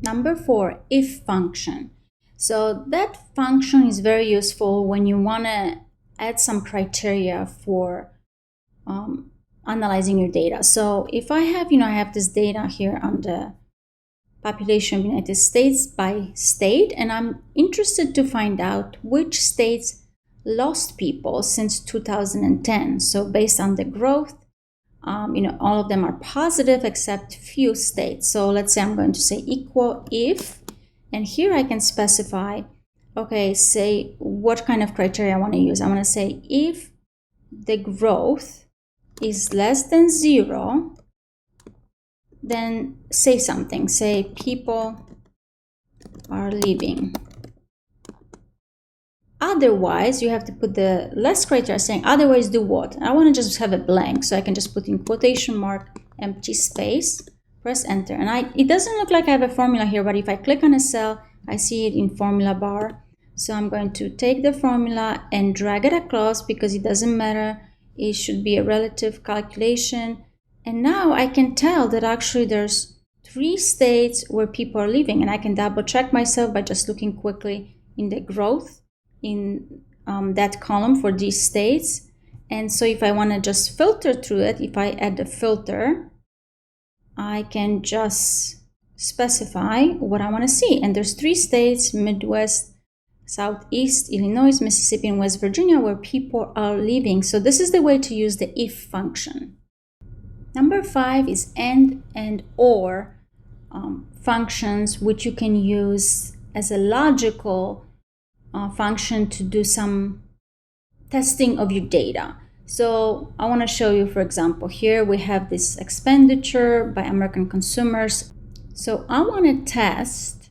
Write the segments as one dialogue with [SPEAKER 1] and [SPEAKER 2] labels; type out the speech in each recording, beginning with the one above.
[SPEAKER 1] Number 4, if function. So that function is very useful when you want to add some criteria for analyzing your data. So if I have, I have this data here on the population of the United States by state, and I'm interested to find out which states lost people since 2010. So based on the growth, all of them are positive except few states. So let's say I'm going to say equal if, and here I can specify, okay, say what kind of criteria I want to use. I want to say if the growth is less than 0, then say something. Say people are leaving. Otherwise, you have to put the less criteria saying otherwise do what? I want to just have a blank, so I can just put in quotation mark, empty space, press enter. And it doesn't look like I have a formula here, but if I click on a cell, I see it in formula bar. So I'm going to take the formula and drag it across because it doesn't matter. It should be a relative calculation. And now I can tell that actually there's 3 states where people are living, and I can double check myself by just looking quickly in the growth in that column for these states. And so if I want to just filter through it, if I add the filter, I can just specify what I want to see. And there's 3 states, Midwest, Southeast, Illinois, Mississippi, and West Virginia, where people are living. So this is the way to use the if function. Number 5 is and or functions, which you can use as a logical function to do some testing of your data. So I want to show you, for example, here we have this expenditure by American consumers. So I want to test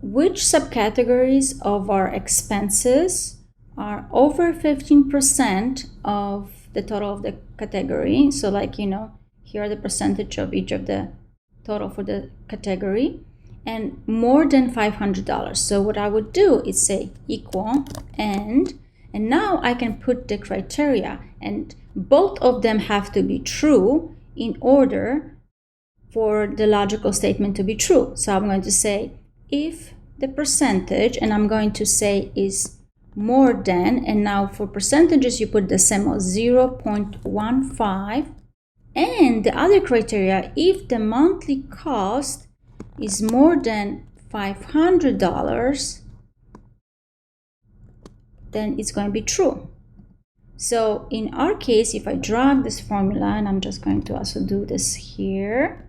[SPEAKER 1] which subcategories of our expenses are over 15% of the total of the category. So like, here are the percentage of each of the total for the category, and more than $500. So what I would do is say equal and now I can put the criteria, and both of them have to be true in order for the logical statement to be true. So I'm going to say if the percentage, and I'm going to say is more than, and now for percentages you put the symbol 0.15, and the other criteria, if the monthly cost is more than $500, then it's going to be true. So in our case, if I drag this formula, and I'm just going to also do this here,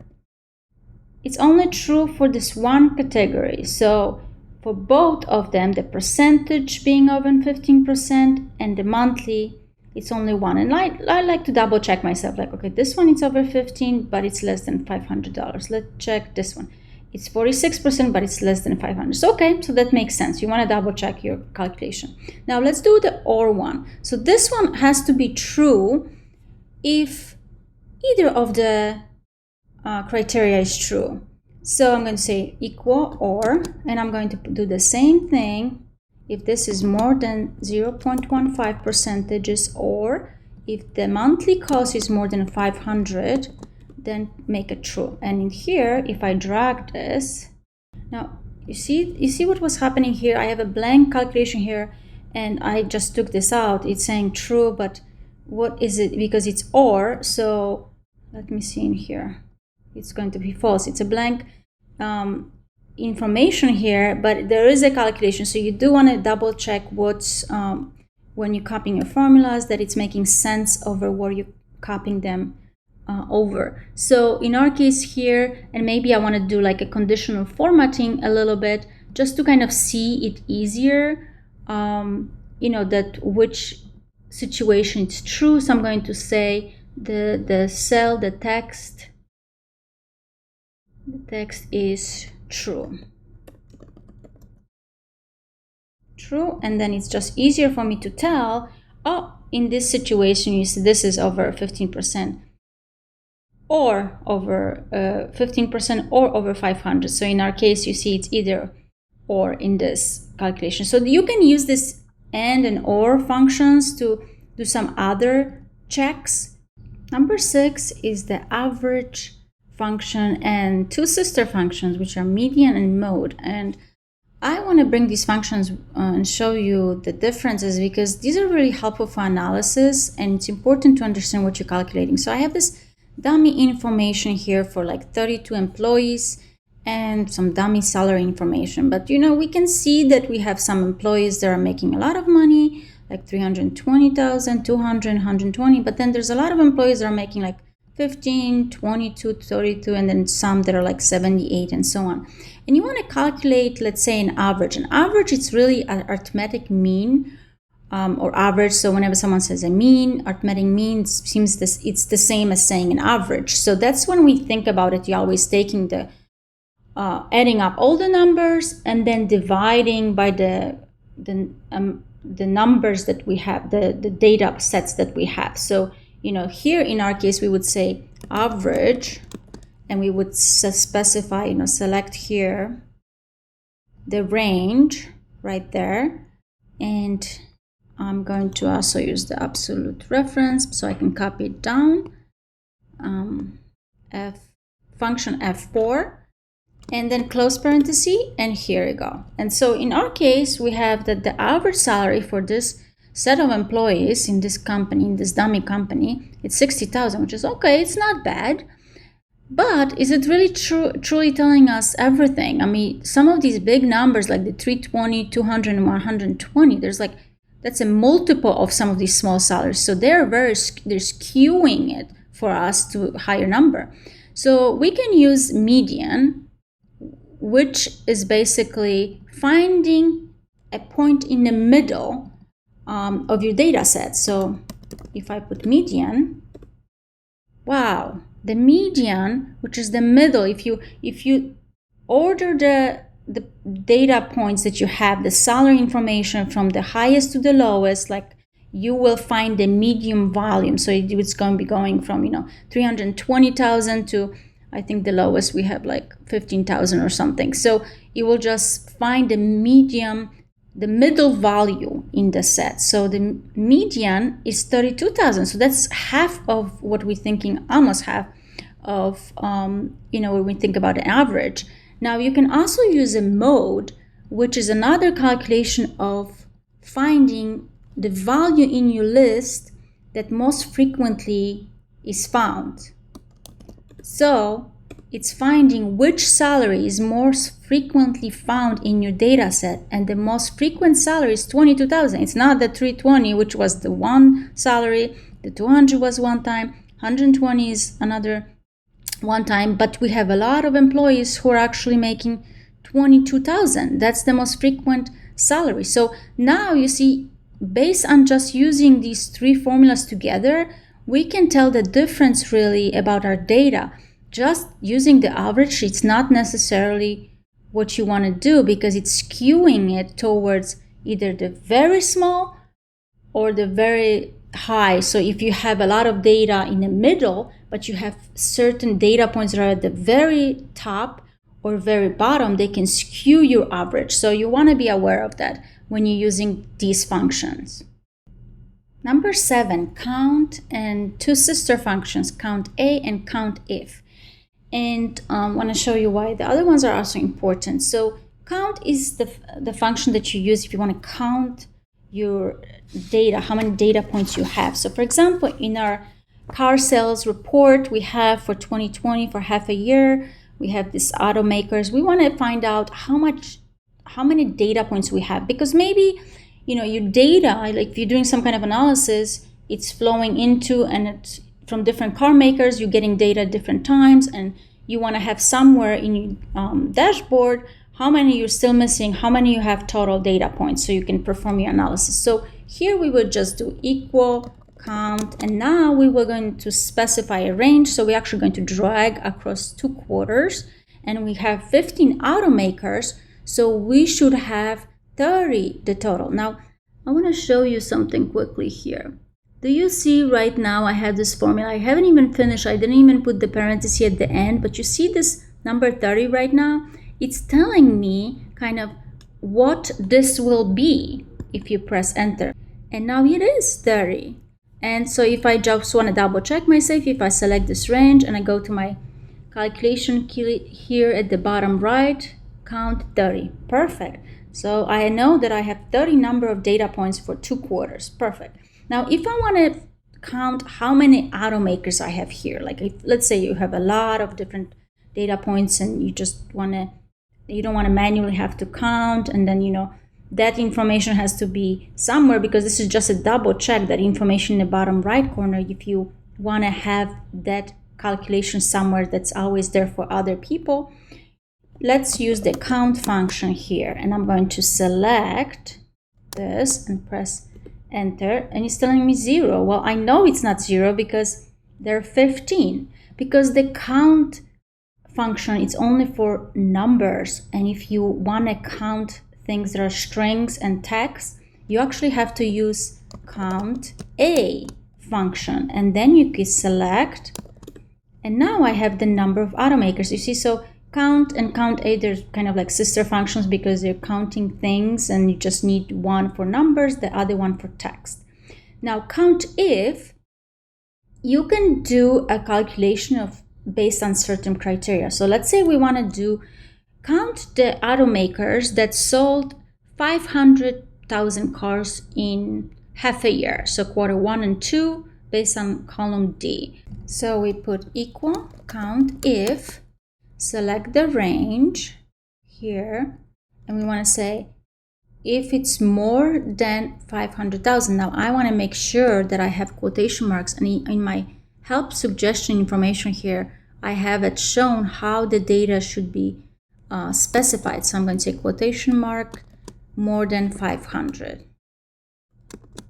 [SPEAKER 1] it's only true for this one category. So for both of them, the percentage being over 15% and the monthly, it's only 1. And I like to double check myself, like, okay, this one it's over 15, but it's less than $500. Let's check this one. It's 46%, but it's less than 500. So, okay, so that makes sense. You want to double check your calculation. Now let's do the or one. So this one has to be true if either of the criteria is true. So I'm going to say equal or, and I'm going to do the same thing if this is more than 0.15 percentages, or if the monthly cost is more than 500, then make it true. And in here, if I drag this, now you see what was happening here. I have a blank calculation here, and I just took this out. It's saying true, but what is it? Because it's or, so let me see in here. It's going to be false. It's a blank information here, but there is a calculation. So you do want to double check what's when you're copying your formulas, that it's making sense over where you're copying them over. So in our case here, and maybe I want to do like a conditional formatting a little bit, just to kind of see it easier, that which situation it's true. So I'm going to say the cell, the text is true, and then it's just easier for me to tell, oh, in this situation, you see this is over 15%, or over 15%, or over 500. So in our case, you see it's either or in this calculation. So you can use this and or functions to do some other checks. Number 6 is the average function and two sister functions, which are median and mode. And I want to bring these functions and show you the differences, because these are really helpful for analysis, and it's important to understand what you're calculating. So I have this dummy information here for like 32 employees and some dummy salary information. But we can see that we have some employees that are making a lot of money, like 320,000, 200, 120. But then there's a lot of employees that are making like 15, 22, 32, and then some that are like 78 and so on. And you want to calculate, let's say, an average. An average, it's really an arithmetic mean or average. So whenever someone says a mean, arithmetic mean seems it's the same as saying an average. So that's when we think about it, you're always taking the adding up all the numbers and then dividing by the numbers that we have, the data sets that we have. So here in our case, we would say average, and we would specify, select here the range right there. And I'm going to also use the absolute reference so I can copy it down. Function F4, and then close parenthesis, and here we go. And so in our case, we have that the average salary for this set of employees in this company, in this dummy company, it's 60,000, which is okay, it's not bad. But is it really truly telling us everything? I mean, some of these big numbers like the 320, 200, and 120, that's a multiple of some of these small salaries. So they're skewing it for us to a higher number. So we can use median, which is basically finding a point in the middle of your data set. So if I put median, wow, the median, which is the middle, if you order the data points that you have, the salary information from the highest to the lowest, like you will find the median volume. So it's going to be going from 320,000 to, I think the lowest we have like 15,000 or something. So you will just find the median, the middle value in the set. So the median is 32,000. So that's half of what we're thinking, almost half of, when we think about an average. Now you can also use a mode, which is another calculation of finding the value in your list that most frequently is found. So it's finding which salary is most frequently found in your data set, and the most frequent salary is 22,000. It's not the 320, which was the one salary, the 200 was one time, 120 is another one time, but we have a lot of employees who are actually making 22,000. That's the most frequent salary. So now you see, based on just using these three formulas together, we can tell the difference really about our data. Just using the average, it's not necessarily what you want to do, because it's skewing it towards either the very small or the very high. So if you have a lot of data in the middle, but you have certain data points that are at the very top or very bottom, they can skew your average. So you want to be aware of that when you're using these functions. Number 7, count and two sister functions, count A and COUNTIF. And I want to show you why the other ones are also important. So count is the function that you use if you want to count your data, how many data points you have. So for example, in our car sales report we have for 2020, for half a year, we have this automakers. We want to find out how many data points we have, because maybe your data, like if you're doing some kind of analysis, it's flowing into, and it's from different car makers, you're getting data at different times, and you want to have somewhere in your dashboard how many you're still missing, how many you have total data points, so you can perform your analysis. So here we would just do equal count, and now we were going to specify a range. So we're actually going to drag across 2 quarters, and we have 15 automakers, so we should have 30 the total. Now I want to show you something quickly here. Do you see right now I have this formula? I haven't even finished. I didn't even put the parenthesis at the end, but you see this number 30 right now? It's telling me kind of what this will be if you press enter. And now it is 30. And so if I just want to double check myself, if I select this range and I go to my calculation here at the bottom right, count 30. Perfect. So I know that I have 30 number of data points for 2 quarters. Perfect. Now, if I want to count how many automakers I have here, like if, let's say you have a lot of different data points and you don't want to manually have to count, and then, that information has to be somewhere, because this is just a double check that information in the bottom right corner. If you want to have that calculation somewhere that's always there for other people, let's use the count function here, and I'm going to select this and press enter, and it's telling me 0. Well, I know it's not 0 because there are 15, because the count function is only for numbers, and if you want to count things that are strings and text, you actually have to use count a function, and then you can select, and now I have the number of automakers. You see, so count and count a, they're kind of like sister functions because they're counting things, and you just need one for numbers, the other one for text. Now, COUNTIF, you can do a calculation based on certain criteria. So let's say we want to count the automakers that sold 500,000 cars in half a year. So quarter 1 and 2 based on column D. So we put equal COUNTIF, select the range here, and we want to say if it's more than 500,000. Now I want to make sure that I have quotation marks, and in my help suggestion information here, I have it shown how the data should be specified. So I'm going to say quotation mark, more than 500.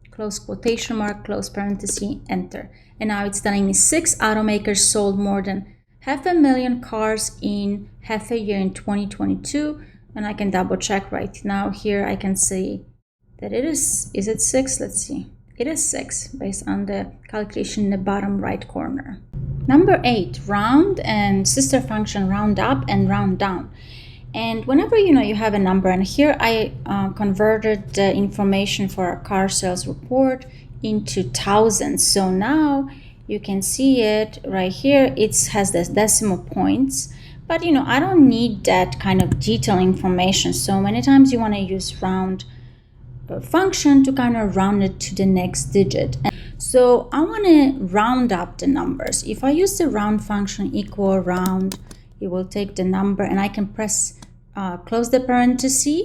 [SPEAKER 1] Close quotation mark, close parenthesis, enter. And now it's telling me 6 automakers sold more than 500,000 cars in half a year in 2022. And I can double check right now here. I can see that it is it 6? Let's see. It is 6 based on the calculation in the bottom right corner. Number 8, round and sister function round up and round down. And whenever you have a number, and here I converted the information for our car sales report into thousands. So now you can see it right here. It has the decimal points, but I don't need that kind of detailed information. So many times you want to use round function to kind of round it to the next digit. So I want to round up the numbers. If I use the round function equal round, it will take the number, and I can press close the parenthesis,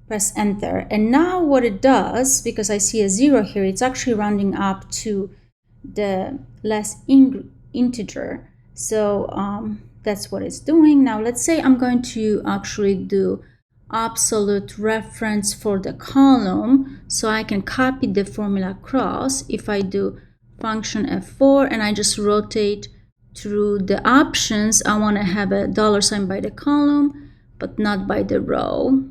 [SPEAKER 1] press enter. And now what it does, because I see a 0 here, it's actually rounding up to the last integer. So that's what it's doing. Now let's say I'm going to actually do absolute reference for the column, so I can copy the formula across. If I do function F4 and I just rotate through the options, I want to have a $sign by the column but not by the row.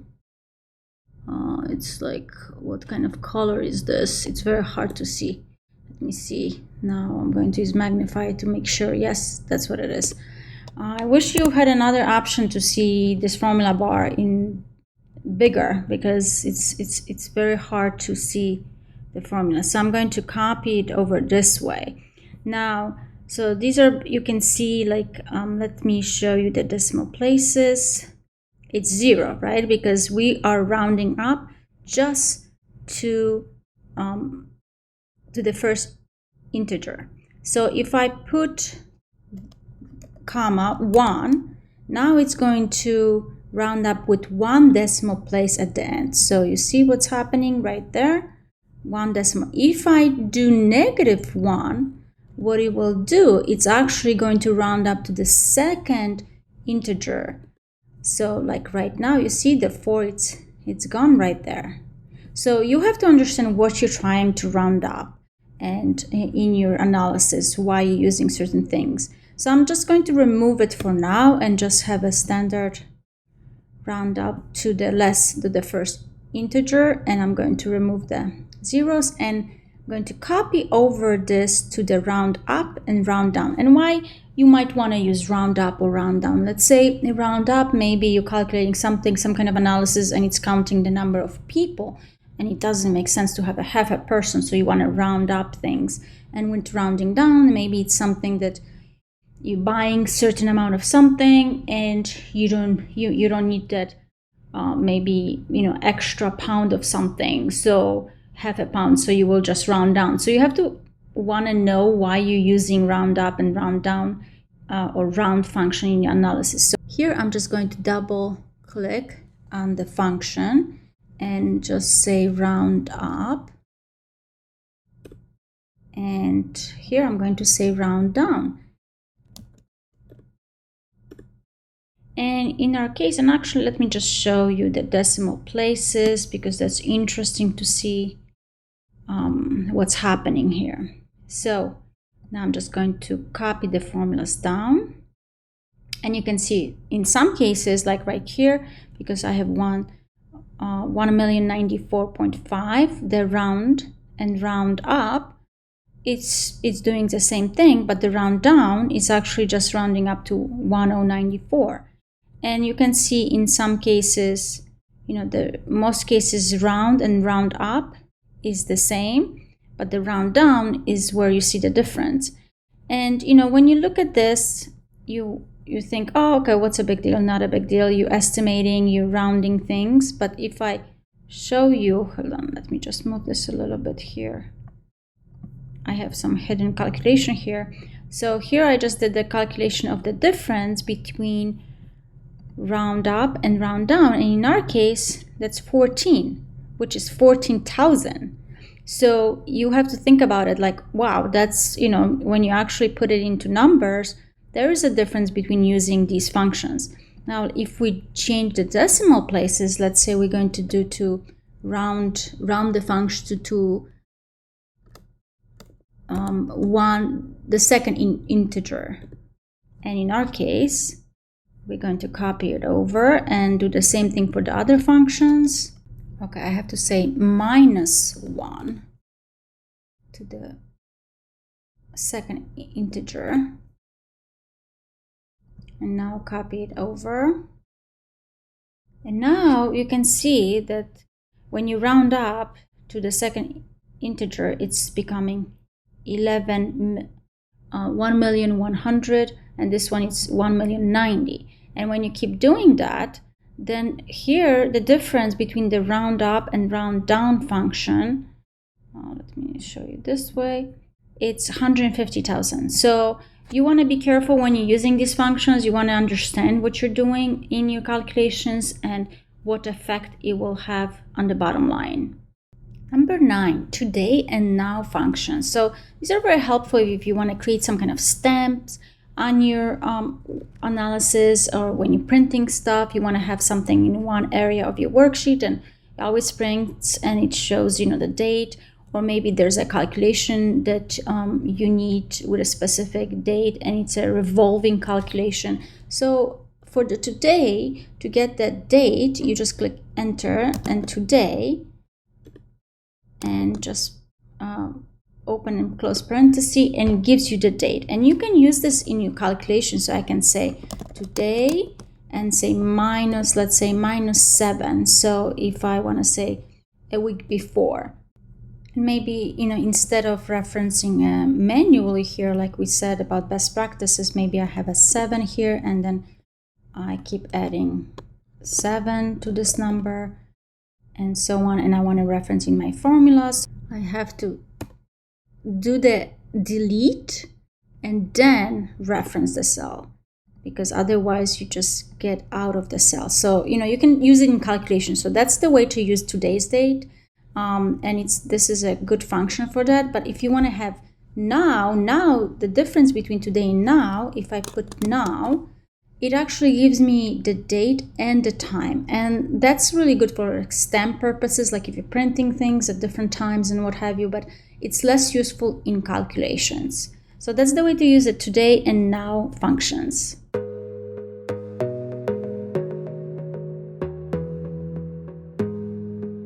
[SPEAKER 1] It's like, what kind of color is this? It's very hard to see. Let me see. Now I'm going to use magnify to make sure. Yes, that's what it is. I wish you had another option to see this formula bar in bigger, because it's very hard to see the formula. So I'm going to copy it over this way. Now, so these are, you can see, like, let me show you the decimal places. It's 0, right? Because we are rounding up just to the first integer. So if I put comma 1, now it's going to round up with 1 decimal place at the end. So you see what's happening right there? 1 decimal. If I do -1, what it will do, it's actually going to round up to the second integer. So like right now, you see the 4, it's gone right there. So you have to understand what you're trying to round up, and in your analysis, why you're using certain things. So I'm just going to remove it for now and just have a standard round up to the first integer, and I'm going to remove the zeros, and I'm going to copy over this to the round up and round down. And why you might want to use round up or round down. Let's say round up, maybe you're calculating something, some kind of analysis, and it's counting the number of people, and it doesn't make sense to have half a person, so you want to round up things. And with rounding down, maybe it's something that you're buying certain amount of something and you don't need that maybe extra pound of something, so half a pound, so you will just round down. So you have to want to know why you're using round up and round down or round function in your analysis. So here I'm just going to double click on the function and just say round up, and here I'm going to say round down. And in our case, and actually let me just show you the decimal places, because that's interesting to see what's happening here. So now I'm just going to copy the formulas down, and you can see in some cases, like right here, because I have 1,094,500, the round and round up, it's doing the same thing, but the round down is actually just rounding up to 1,094. And you can see in some cases, the most cases round and round up is the same, but the round down is where you see the difference. And when you look at this, you think, oh, okay, what's a big deal? Not a big deal. You're estimating, you're rounding things. But if I show you, hold on, let me just move this a little bit here. I have some hidden calculation here. So here I just did the calculation of the difference between round up and round down, and in our case that's 14, which is 14,000. So you have to think about it like, wow, that's when you actually put it into numbers, there is a difference between using these functions. Now if we change the decimal places, let's say we're going to do to round the function to the second integer, and in our case we're going to copy it over and do the same thing for the other functions. Okay, I have to say -1 to the second integer, and now copy it over. And now you can see that when you round up to the second integer, it's becoming 1,100,000, and this one is 1,090,000. And when you keep doing that, then here the difference between the round up and round down function, let me show you this way, it's 150,000. So you want to be careful when you're using these functions. You want to understand what you're doing in your calculations and what effect it will have on the bottom line. Number 9, today and now functions. So these are very helpful if you want to create some kind of stamps on your analysis, or when you're printing stuff, you want to have something in one area of your worksheet and it always prints and it shows the date, or maybe there's a calculation that you need with a specific date and it's a revolving calculation. So for the today, to get that date, you just click enter and today, and just open and close parenthesis, and it gives you the date. And you can use this in your calculation. So I can say today and say minus, let's say -7. So if I want to say a week before, maybe instead of referencing manually here, like we said about best practices, maybe I have a 7 here, and then I keep adding 7 to this number and so on, and I want to reference in my formulas. I have to do the delete and then reference the cell, because otherwise you just get out of the cell. So you can use it in calculation. So that's the way to use today's date, and this is a good function for that. But if you want to have now, the difference between today and now, if I put now, it actually gives me the date and the time, and that's really good for stamp purposes, like if you're printing things at different times and what have you, but it's less useful in calculations. So that's the way to use it, today and now functions.